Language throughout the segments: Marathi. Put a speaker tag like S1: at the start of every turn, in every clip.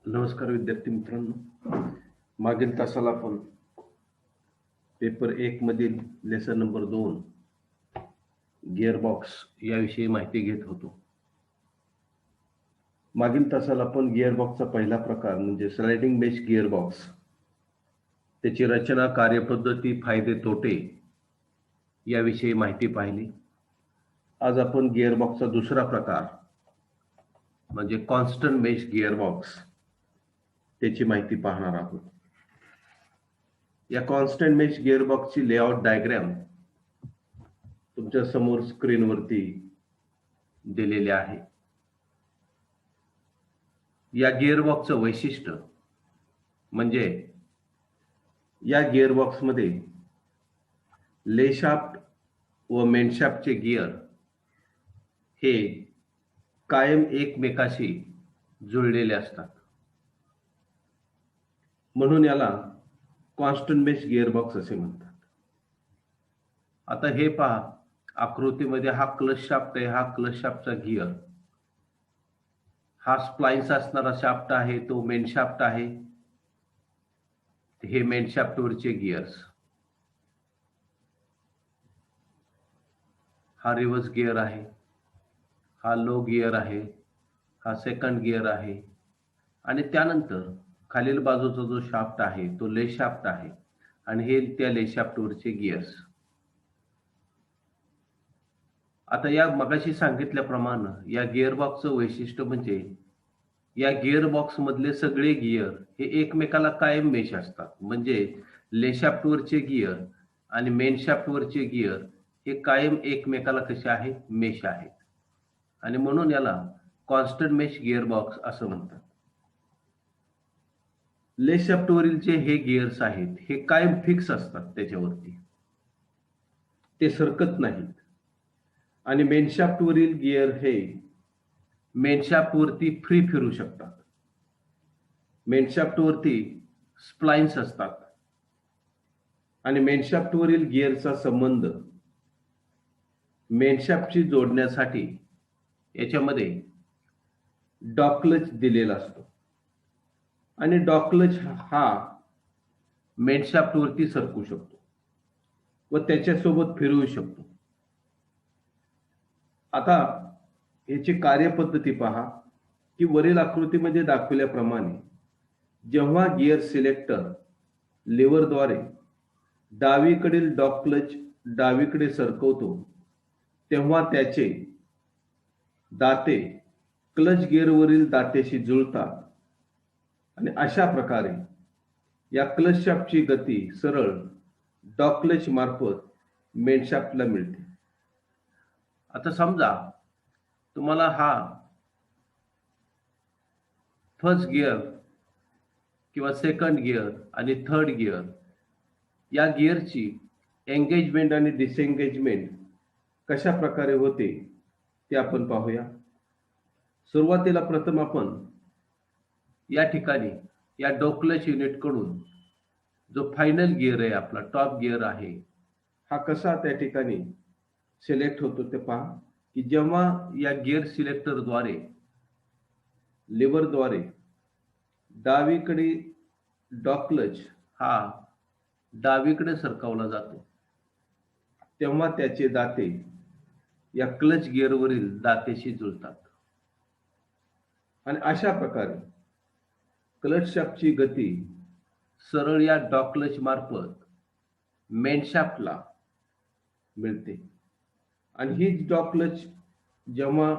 S1: नमस्कार विद्यार्थी मित्रांनो. मागील तासाला आपण पेपर 1 मधील लेसन नंबर 2 गिअरबॉक्स याविषयी माहिती घेत होतो. मागील तासाला आपण गिअरबॉक्सचा पहिला प्रकार म्हणजे स्लायडिंग मेश गिअरबॉक्स, त्याची रचना, कार्यपद्धती, फायदे तोटे याविषयी माहिती पाहिली. आज आपण गिअरबॉक्सचा दुसरा प्रकार म्हणजे कॉन्स्टंट मेश गिअरबॉक्स त्याची माहिती पाहणार आहोत. या कॉन्स्टंट मेश गिअरबॉक्सची लेआउट डायग्राम तुमच्या समोर स्क्रीनवरती दिलेले आहे. या गिअरबॉक्सचं वैशिष्ट्य म्हणजे या गिअरबॉक्समध्ये लेशाफ्ट व मेनशाफ्टचे गिअर हे कायम एकमेकाशी जुळलेले असतात, म्हणून याला कॉन्स्टंट मेश गिअरबॉक्स असे म्हणतात. आता हे पहा, आकृतीमध्ये हा क्लच शाफ्ट आहे, हा क्लच शाफ्टचा गिअर, हा स्प्लाइन्स असणारा शाफ्ट आहे, तो मेन शाफ्ट आहे. हे मेन शाफ्टवरचे गिअर्स. हा रिव्हर्स गिअर आहे, हा लो गिअर आहे, हा सेकंड गिअर आहे आणि त्यानंतर खालील बाजूचा जो शाफ्ट आहे तो ले शाफ्ट आहे आणि हे त्या ले शाफ्टवरचे गिअर्स. आता या मगाशी सांगितल्याप्रमाणे या गिअरबॉक्सचं वैशिष्ट्य म्हणजे या गिअरबॉक्स मधले सगळे गिअर हे एकमेकाला कायम मेश असतात. म्हणजे ले शाफ्टवरचे गिअर आणि मेन शाफ्टवरचे गिअर हे कायम एकमेकाला कसे आहेत, मेश आहेत, आणि म्हणून याला कॉन्स्टंट मेश गिअरबॉक्स असं म्हणतात. ले शाफ्टवरील जे हे गिअर्स आहेत हे कायम फिक्स असतात, त्याच्यावरती ते सरकत नाहीत. आणि मेन शाफ्टवरील गिअर हे मेन शाफ्टवरती फ्री फिरू शकतात. मेन शाफ्टवरती स्प्लाइन्स असतात आणि मेन शाफ्टवरील गिअरचा संबंध मेन शाफ्टशी जोडण्यासाठी याच्यामध्ये डॉग क्लच दिलेला असतो आणि डॉग क्लच हा मेन शाफ्टवरती सरकू शकतो व त्याच्यासोबत फिरवू शकतो. आता याची कार्यपद्धती पहा की वरील आकृतीमध्ये दाखवल्याप्रमाणे जेव्हा गिअर सिलेक्टर लिव्हरद्वारे डावीकडील डॉग क्लच डावीकडे सरकवतो तेव्हा त्याचे दाते क्लच गिअरवरील दात्याशी जुळतात आणि अशा प्रकारे या क्लच शाफ्टची गती सरळ डॉग क्लच मार्फत मेन शाफ्टला मिळते. आता समजा तुम्हाला हा फर्स्ट गिअर किंवा सेकंड गिअर आणि थर्ड गिअर या गिअरची एंगेजमेंट आणि डिसएंगेजमेंट कशा प्रकारे होते ते आपण पाहूया. सुरुवातीला प्रथम आपण या ठिकाणी या डॉग क्लच युनिट कडून जो फायनल गिअर आहे, आपला टॉप गिअर आहे, हा कसा त्या ठिकाणी सिलेक्ट होतो ते पहा की जेव्हा या गिअर सिलेक्टरद्वारे लिव्हरद्वारे डावीकडे डॉग क्लच हा डावीकडे सरकवला जातो तेव्हा त्याचे दाते या क्लच गिअरवरील दातेशी जुळतात आणि अशा प्रकारे क्लच शाफ्टची गती सरळ या डॉग क्लच मार्फत मेन शाफ्टला मिळते. आणि ही डॉग क्लच जेव्हा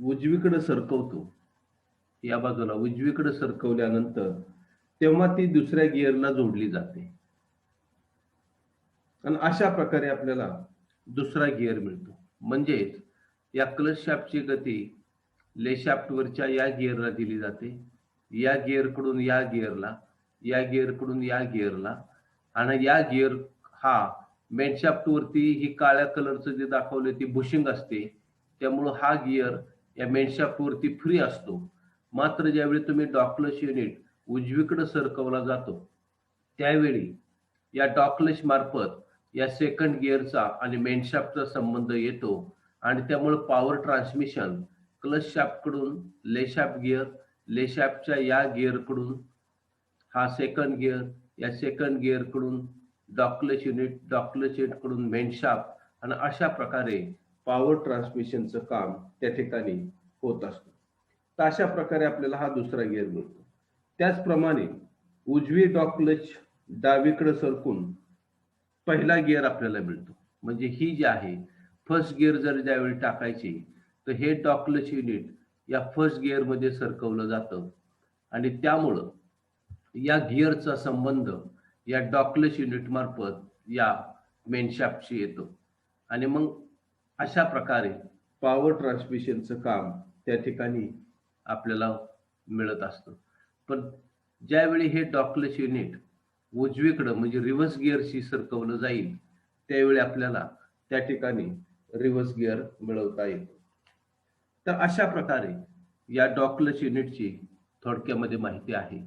S1: उजवीकडे सरकवतो, या बाजूला उजवीकडे सरकवल्यानंतर तेव्हा ती दुसऱ्या गिअरला जोडली जाते आणि अशा प्रकारे आपल्याला दुसरा गिअर मिळतो. म्हणजेच या क्लच शाफ्टची गती ले शाफ्टवरच्या या गिअरला दिली जाते, या गिअरकडून या गिअरला, या गिअरकडून या गिअरला, आणि या गिअर हा मेन शाफ्टवरती ही काळ्या कलरचं जे दाखवले ती बुशिंग असते, त्यामुळं हा गिअर या मेन शाफ्टवरती फ्री असतो. मात्र ज्यावेळी तुम्ही डॉग क्लच युनिट उजवीकडे सरकवला जातो त्यावेळी या डॉग क्लच मार्फत या सेकंड गिअरचा आणि मेन शाफ्टचा संबंध येतो आणि त्यामुळे पॉवर ट्रान्समिशन क्लच शाफ्ट कडून ले शाफ्ट गिअर लेशॅफ्टच्या या गिअरकडून हा सेकंड गिअर, या सेकंड गिअरकडून डॉकलेच युनिट, डॉकलेच युनिटकडून मेनशाफ्ट, आणि अशा प्रकारे पॉवर ट्रान्समिशनचं काम त्या ठिकाणी होत असतं. तर अशा प्रकारे आपल्याला हा दुसरा गिअर मिळतो. त्याचप्रमाणे उजवी डॉकलेच डावीकडे सरकून पहिला गिअर आपल्याला मिळतो. म्हणजे ही जी आहे फर्स्ट गिअर जर ज्यावेळी टाकायची तर हे डॉकलेच युनिट या फर्स्ट गिअर मध्ये सरकवलं जातं आणि त्यामुळं या गिअरचा संबंध या डॉकलेस युनिट मार्फत या मेनशाफ्टशी येतो आणि मग अशा प्रकारे पॉवर ट्रान्समिशनचं काम त्या ठिकाणी आपल्याला मिळत असतं. पण ज्यावेळी हे डॉकलेस युनिट उजवीकडं म्हणजे रिव्हर्स गिअरशी सरकवलं जाईल त्यावेळी आपल्याला त्या ठिकाणी रिव्हर्स गिअर मिळवता येतो. तर अशा प्रकारे या डॉकलेस युनिटची थोडक्यामध्ये माहिती आहे.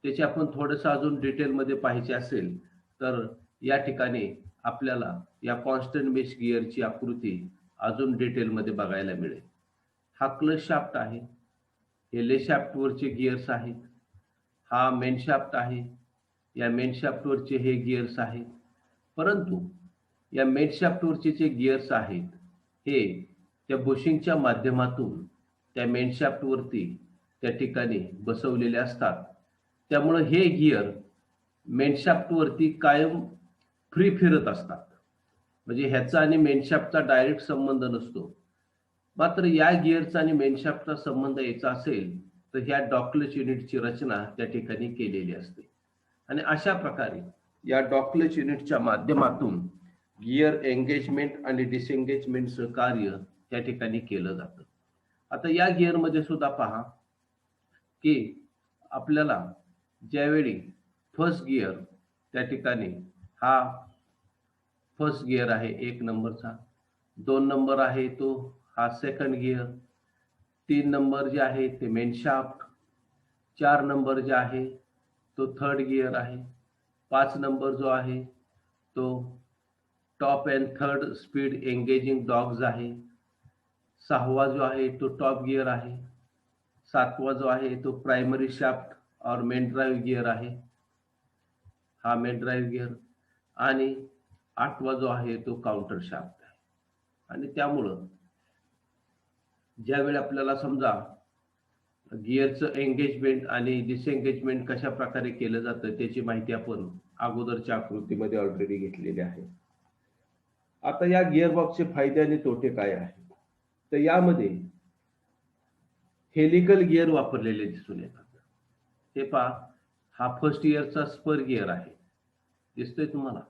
S1: त्याची आपण थोडंसं अजून डिटेलमध्ये पाहायचे असेल तर या ठिकाणी आपल्याला या कॉन्स्टंट मेश गिअरची आकृती अजून डिटेलमध्ये बघायला मिळेल. हा क्लच शाफ्ट आहे, हे ले शाफ्टवरचे गिअर्स आहेत, हा मेन शाफ्ट आहे, या मेन शाफ्टवरचे हे गिअर्स आहेत. परंतु या मेन शाफ्टवरचे जे गिअर्स आहेत हे त्या बुशिंगच्या माध्यमातून त्या मेन शाफ्टवरती त्या ठिकाणी बसवलेले असतात. त्यामुळे हे गिअर मेनशाफ्टवरती कायम फ्री फिरत असतात. म्हणजे ह्याचा आणि मेनशाफ्टचा डायरेक्ट संबंध नसतो. मात्र या गिअरचा आणि मेनशाफ्टचा संबंध यायचा असेल तर ह्या डॉकलेच युनिटची रचना त्या ठिकाणी केलेली असते आणि अशा प्रकारे या डॉकलेच युनिटच्या माध्यमातून गिअर एंगेजमेंट आणि डिसएंगेजमेंटचं कार्य त्या ठिकाणी केलं जातं. आता या गिअरमध्ये सुद्धा पहा की आपल्याला ज्यावेळी फर्स्ट गिअर त्या ठिकाणी हा फर्स्ट गिअर आहे 1 नंबरचा, 2 नंबर आहे तो हा सेकंड गिअर, 3 नंबर जे आहे ते मेन शाफ्ट, 4 नंबर जे आहे तो थर्ड गिअर आहे, 5 नंबर जो आहे तो top and third speed engaging dogs आहे, 6वा जो आहे तो टॉप गिअर आहे, 7वा जो आहे तो प्रायमरी शाफ्ट और मेन ड्राईव्ह गिअर आहे, हा मेन ड्राईव्ह गिअर, आणि 8वा जो आहे तो काउंटर शाफ्ट आहे. आणि त्यामुळं ज्यावेळी आपल्याला समजा गिअरचं एंगेजमेंट आणि डिसएंगेजमेंट कशा प्रकारे केलं जातं त्याची माहिती आपण अगोदरच्या आकृतीमध्ये ऑलरेडी घेतलेली आहे. आता या गिअरबॉक्सचे फायदे आणि तोटे काय आहेत तर यामध्ये हेलिकल गिअर वापरलेले दिसून येतात. हे पहा, हा फर्स्ट गिअरचा स्पर गिअर आहे, दिसतोय तुम्हाला,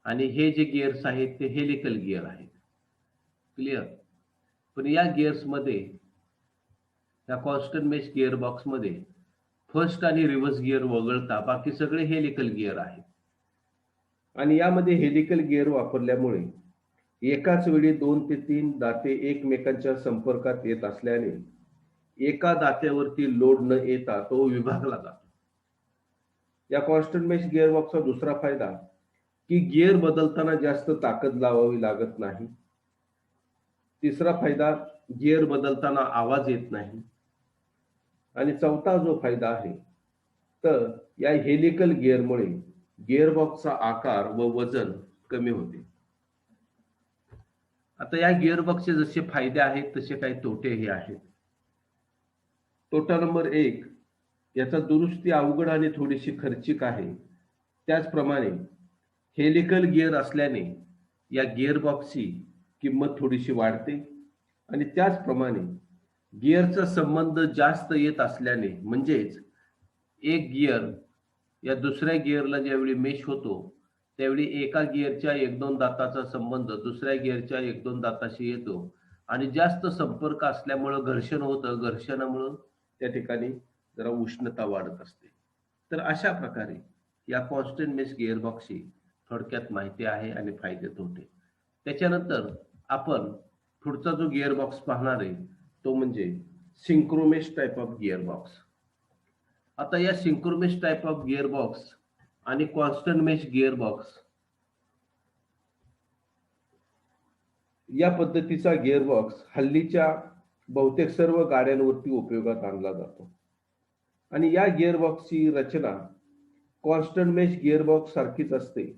S1: आणि हे जे गिअर्स आहेत ते हेलिकल गिअर आहेत. क्लिअर. पण या गिअर्समध्ये या कॉन्स्टंट मेश गिअर बॉक्समध्ये फर्स्ट आणि रिव्हर्स गिअर वगळता बाकी सगळे हेलिकल गिअर आहेत. आणि यामध्ये हेलिकल गिअर वापरल्यामुळे एकाच वेळी 2 ते 3 दाते एकमेकांच्या संपर्कात येत असल्याने एका दात्यावरती लोड न येता तो विभागला जातो. या कॉन्स्टंट मेश गिअर बॉक्सचा दुसरा फायदा की गिअर बदलताना जास्त ताकद लावावी लागत नाही. तिसरा फायदा, गिअर बदलताना आवाज येत नाही. आणि चौथा जो फायदा आहे तर या हेलिकल गिअरमुळे गिअरबॉक्सचा आकार व वजन कमी होते. आता या गिअरबॉक्सचे जसे फायदे आहेत तसे काही तोटेही आहेत. तोटा नंबर 1, याचा दुरुस्ती अवघड आणि थोडीशी खर्चिक आहे. त्याचप्रमाणे हेलिकल गिअर असल्याने या गिअरबॉक्सची किंमत थोडीशी वाढते आणि त्याचप्रमाणे गिअरचा संबंध जास्त येत असल्याने म्हणजेच एक गिअर या दुसऱ्या गिअरला ज्यावेळी मेश होतो त्यावेळी एका गिअरच्या 1-2 दाताचा संबंध दुसऱ्या गिअरच्या 1-2 दाताशी येतो आणि जास्त संपर्क असल्यामुळं घर्षण होतं. घर्षणामुळं त्या ठिकाणी जरा उष्णता वाढत असते. तर अशा प्रकारे या कॉन्स्टंट मेश गिअरबॉक्सची थोडक्यात माहिती आहे आणि फायदे तोटे. त्याच्यानंतर आपण पुढचा जो गिअरबॉक्स पाहणार आहे तो म्हणजे सिंक्रोमेश टाइप ऑफ गिअरबॉक्स. आता या सिंक्रोमेश टाइप ऑफ गिअरबॉक्स आणि कॉन्स्टंट मेश गिअरबॉक्स या पद्धतीचा गिअरबॉक्स हल्लीच्या बहुतेक सर्व गाड्यांवरती उपयोगात आणला जातो. आणि या गिअरबॉक्सची रचना कॉन्स्टंट मेश गिअरबॉक्स सारखीच असते.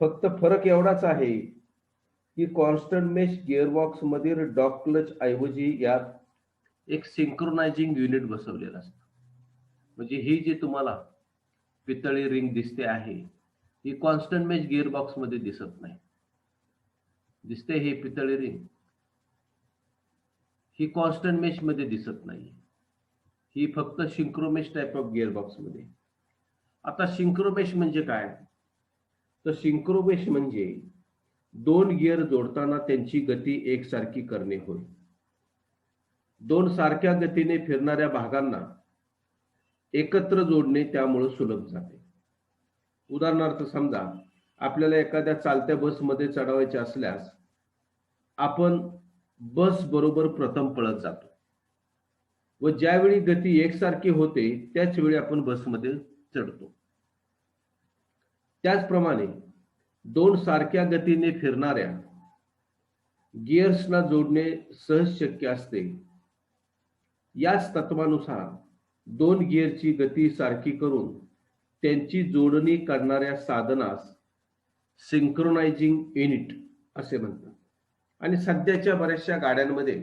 S1: फक्त फरक एवढाच आहे की कॉन्स्टंट मेश गिअरबॉक्स मधील डॉग क्लच ऐवजी यात एक सिंक्रोनायझिंग युनिट बसवलेलं असतं. म्हणजे ही जी तुम्हाला पितळी रिंग दिसते आहे ही कॉन्स्टंट मेश गिअरबॉक्स मध्ये दिसत नाही. दिसते ही पितळी रिंग, ही कॉन्स्टंट मेश मध्ये दिसत नाही. ही फक्त सिंक्रोमेश टाइप ऑफ गिअरबॉक्स मध्ये. आता सिंक्रोमेश म्हणजे काय? तर सिंक्रोमेश म्हणजे दोन गिअर जोडताना त्यांची गती एकसारखी करणे होय. दोन सारख्या गतीने फिरणाऱ्या भागांना एकत्र जोडणे त्यामुळे सुलभ जाते. उदाहरणार्थ समजा आपल्याला एखाद्या चालत्या बसमध्ये चढवायचे असल्यास आपण बस बरोबर प्रथम पळत जातो व ज्यावेळी गती एकसारखी होते त्याच वेळी आपण बसमध्ये चढतो. त्याचप्रमाणे दोन सारख्या गतीने फिरणाऱ्या गिअर्सना जोडणे सहज शक्य असते. याच तत्वानुसार दोन गिअरची गती सारखी करून त्यांची जोडणी करणाऱ्या साधनास सिंक्रोनायझिंग युनिट असे म्हणतात. आणि सध्याच्या बऱ्याचशा गाड्यांमध्ये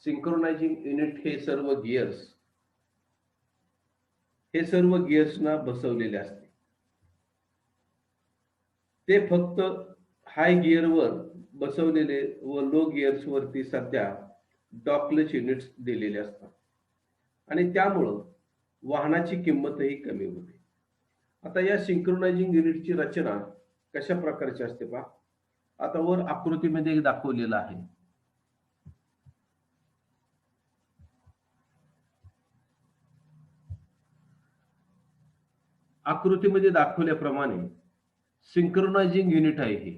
S1: सिंक्रोनायझिंग युनिट हे सर्व गिअर्सना बसवलेले असते. ते फक्त हाय गिअरवर बसवलेले व लो गिअर्स वरती सध्या डॉग क्लच युनिट्स दिलेले असतात आणि त्यामुळं वाहनाची किंमतही कमी होते. आता या सिंक्रोनायझिंग युनिटची रचना कशा प्रकारची असते पहा. आता वर आकृतीमध्ये दाखवलेलं आहे. आकृतीमध्ये दाखवल्याप्रमाणे सिंक्रोनायझिंग युनिट आहे.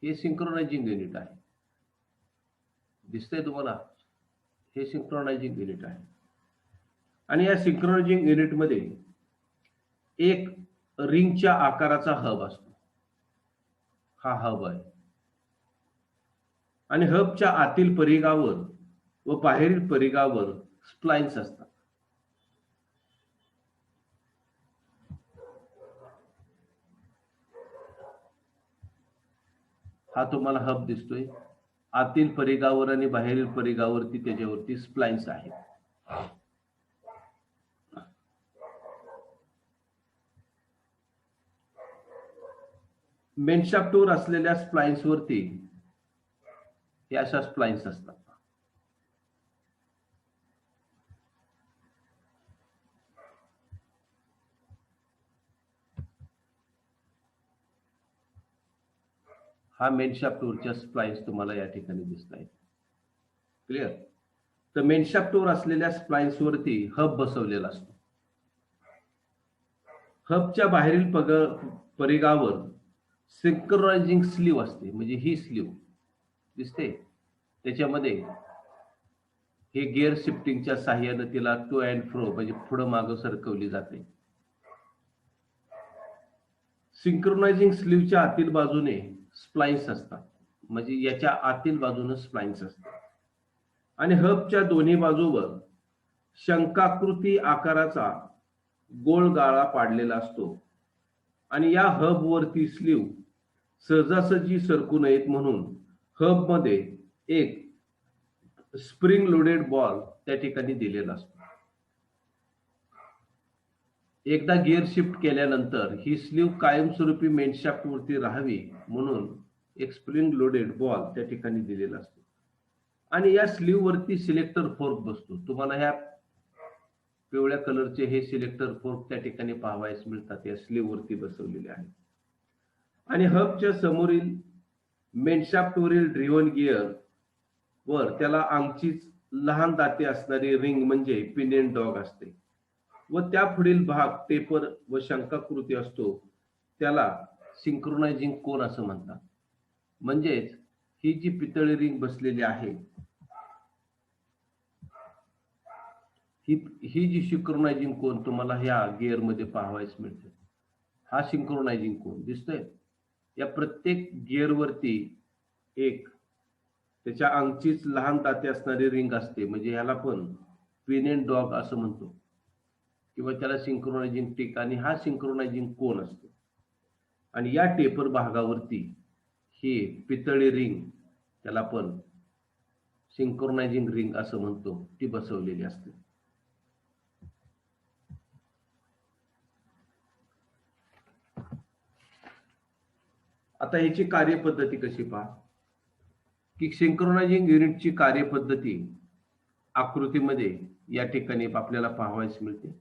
S1: हे सिंक्रोनायझिंग युनिट आहे. दिसतंय तुम्हाला? हे सिंक्रोनायझिंग युनिट आहे. आणि या सिंक्रोनायझिंग युनिट मध्ये एक रिंगच्या आकाराचा हब असतो. हा हब आहे. आणि हबच्या आतील परिघावर व बाहेरील परिघावर स्प्लाइन्स असतात. हा तुम्हाला हब दिसतोय. आतील परिघावर आणि बाहेरील परिघावरती त्याच्यावरती स्प्लाइन्स आहेत. मेनशाफ्टवर असलेल्या स्प्लाइन्स वरती हे अशा स्प्लाइन्स असतात. हा मेनशाफ्टवरच्या स्प्लाइन्स तुम्हाला या ठिकाणी दिसत आहेत. क्लिअर? तर मेनशाफ्टवर असलेल्या स्प्लाइन्स वरती हब बसवलेला असतो. हबच्या बाहेरील परिघावर सिंक्रोनायझिंग स्लीव असते. म्हणजे ही स्लीव दिसते. त्याच्यामध्ये हे गिअर शिफ्टिंगच्या साहाय्याने तिला टू अँड फ्रो म्हणजे पुढं मागं सरकवली जाते. सिंक्रोनायझिंग स्लीवच्या आतील बाजूने स्प्लाइन्स असतात. म्हणजे याच्या आतील बाजूने स्प्लाइन्स असतात. आणि हबच्या दोन्ही बाजूवर शंकाकृती आकाराचा गोल गाळा पाडलेला असतो. आणि या हब वरती स्लीव सहजासहजी सरकू नयेत म्हणून हब मध्ये एक स्प्रिंग लोडेड बॉल त्या ठिकाणी दिलेला असतो. एकदा गिअर शिफ्ट केल्यानंतर ही स्लीव कायमस्वरूपी मेनशाफ्ट वरती राहावी म्हणून एक स्प्रिंग लोडेड बॉल त्या ठिकाणी दिलेला असतो. आणि या स्लीव वरती सिलेक्टर फोर्क बसतो. तुम्हाला ह्या पिवळ्या कलरचे हे सिलेक्टर फोर्क त्या ठिकाणी पाहावयास मिळतात. या स्लीव वरती बसवलेले आहे. आणि हबच्या समोरील मेनशाफ्टवरील ड्रिव्हन गिअर वर त्याला आंगचीच लहान दाते असणारी रिंग म्हणजे पिनियन डॉग असते व त्या पुढील भाग टेपर व शंकाकृती असतो. त्याला सिंक्रोनायझिंग कोन असं म्हणतात. म्हणजेच ही जी पितळी रिंग बसलेली आहे ही जी सिंक्रोनायझिंग कोन तुम्हाला ह्या गिअर मध्ये पाहावयास मिळते. हा सिंक्रोनायझिंग कोन दिसतोय. या प्रत्येक गिअर वरती एक त्याच्या अंगचीच लहान दाते असणारी रिंग असते, म्हणजे ह्याला पण पिन एंड डॉग असं म्हणतो, किंवा त्याला सिंक्रोनायझिंग टिक, आणि हा सिंक्रोनायझिंग कोन असतो. आणि या टेपर भागावरती ही पितळी रिंग, त्याला पण सिंक्रोनायझिंग रिंग असं म्हणतो, ती बसवलेली असते. आता ह्याची कार्यपद्धती कशी पहा, की सिंक्रोनायझिंग युनिटची कार्यपद्धती आकृतीमध्ये या ठिकाणी आपल्याला पाहावयास मिळते.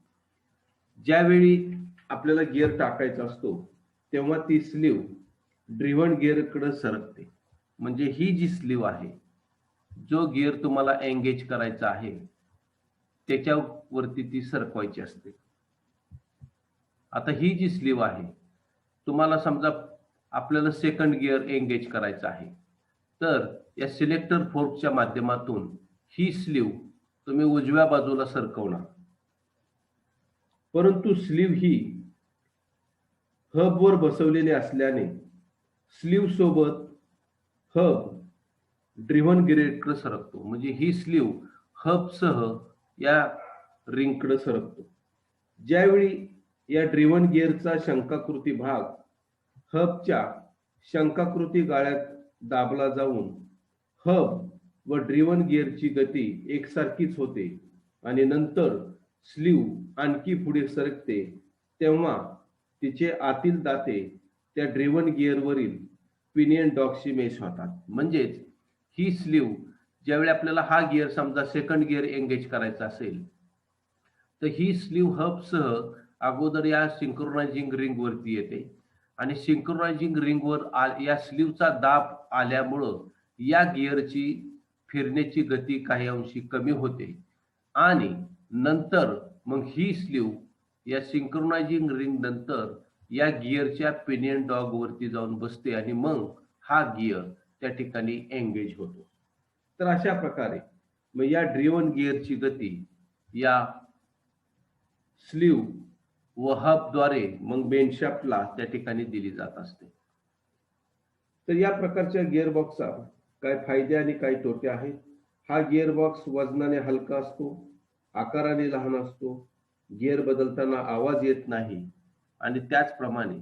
S1: ज्यावेळी आपल्याला गिअर टाकायचा असतो तेव्हा ती स्लीव ड्रिव्हन गिअरकडे सरकते. म्हणजे ही जी स्लीव आहे, जो गिअर तुम्हाला एंगेज करायचा आहे त्याच्यावरती ती सरकवायची असते. आता ही जी स्लीव आहे, तुम्हाला समजा आपल्याला सेकंड गिअर एंगेज करायचा आहे, तर या सिलेक्टर फोर्कच्या माध्यमातून ही स्लीव तुम्ही उजव्या बाजूला सरकवणार. परंतु स्लीव ही हबवर बसवलेली असल्याने स्लीव सोबत हब ड्रिव्हन गिअरकडे सरकतो. म्हणजे ही स्लीव हबसह या रिंगकडे सरकतो. ज्यावेळी या ड्रिव्हन गिअरचा शंकाकृती भाग हबच्या शंकाकृती गाळ्यात दाबला जाऊन हब व ड्रिव्हन गिअरची गती एकसारखीच होते आणि नंतर स्लीव आणखी पुढे सरकते, तेव्हा तिचे आतील दाते त्या ड्रिव्हन गिअरवरील पिनियन डॉगशी मेश होतात. म्हणजेच ही स्लीव ज्यावेळी आपल्याला हा गिअर समजा सेकंड गिअर एंगेज करायचा असेल, तर ही स्लीव हबसह अगोदर या सिंक्रोनायझिंग रिंग वरती येते आणि सिंक्रोनायझिंग रिंगवर या स्लीवचा दाब आल्यामुळं या गिअरची फिरण्याची गती काही अंशी कमी होते आणि नंतर मग ही स्लीव या सिंक्रोनायझिंग रिंग नंतर या गिअरच्या पिनियन डॉग वरती जाऊन बसते आणि मग हा गिअर त्या ठिकाणी एंगेज होतो. तर अशा प्रकारे मग या ड्रिव्हन गिअरची गती या स्लीव व हबद्वारे मग मेनशाफ्टला त्या ठिकाणी दिली जात असते. तर या प्रकारच्या गिअरबॉक्सचा काय फायदे आणि काय तोटे आहेत. हा गिअरबॉक्स वजनाने हलका असतो, आकाराने लहान असतो, गिअर बदलताना आवाज येत नाही आणि त्याचप्रमाणे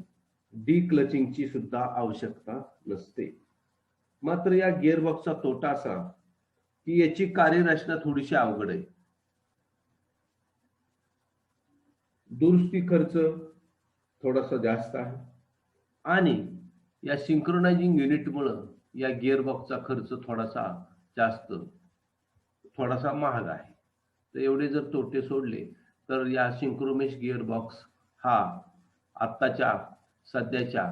S1: डिक्लचिंगची सुद्धा आवश्यकता नसते. मात्र या गिअरबॉक्सचा तोटा असा की याची कार्यरचना थोडीशी अवघड आहे. दुरुस्ती खर्च थोडासा जास्त आहे आणि या सिंक्रोनायझिंग युनिटमुळं या गिअरबॉक्सचा खर्च थोडासा महाग आहे. तर एवढे जर तोटे सोडले तर या सिंक्रोमेश गिअरबॉक्स हा आत्ताच्या सध्याच्या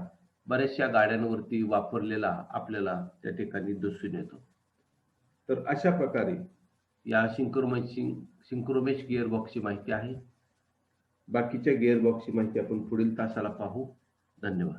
S1: बऱ्याचशा गाड्यांवरती वापरलेला आपल्याला त्या ठिकाणी दिसून येतो. तर अशा प्रकारे या सिंक्रोमेश गिअरबॉक्सची माहिती आहे. बाकीच्या गिअरबॉक्सची माहिती आपण पुढील तासाला पाहू. धन्यवाद.